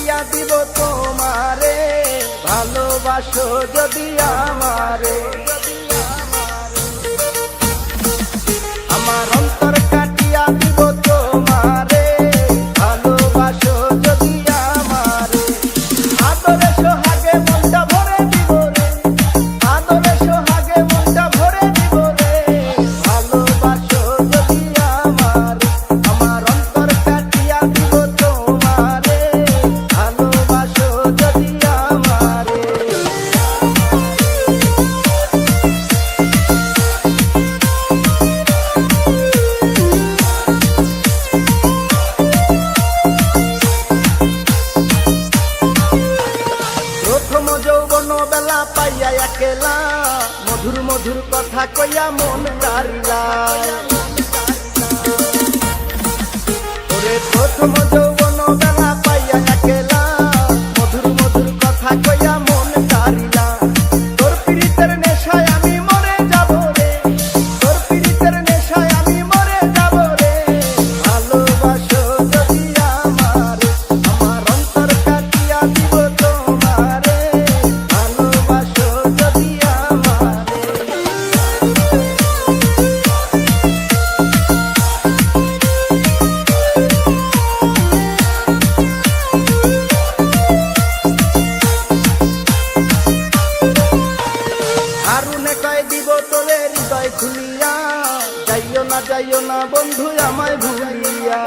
কাটিয়া দিব তোমারে, ভালোবাসো যদি আমারে। আমার অন্তর কাটিয়া দিব তোমারে, ভালোবাসো যদি আমারে। আদরে সোহাগে মনটা ভরে দিব রে, আদরে সোহাগে মনটা ভরে দিব রে, ভালোবাসো যদি আমারে। আমার অন্তর কাটিয়া দিব তোমারে, ভালোবাসো যদি আমারে। প্রথম যৌবন বেলা পাইয়া একেলা, মধুর মধুর কথা কইয়া মন কারিলা। ওরে প্রথম যৌবন বেলা পাইয়া একেলা, মধুর মধুর কথা কইয়া মন কারিলা। তোর পীড়িতের নেশায় আমি মরে যাব রে, তোর পীড়িতের নেশায় আমি মরে যাব রে, ভালোবাসো যদি আমারে। আমার অন্তর কাটিয়া দিব তোমারে, ভালোবাসো যদি আমারে। হারুনে কয় দিব তোরে হৃদয় খুলিয়া, যাইও না বন্ধু আমায় ভুলিয়া।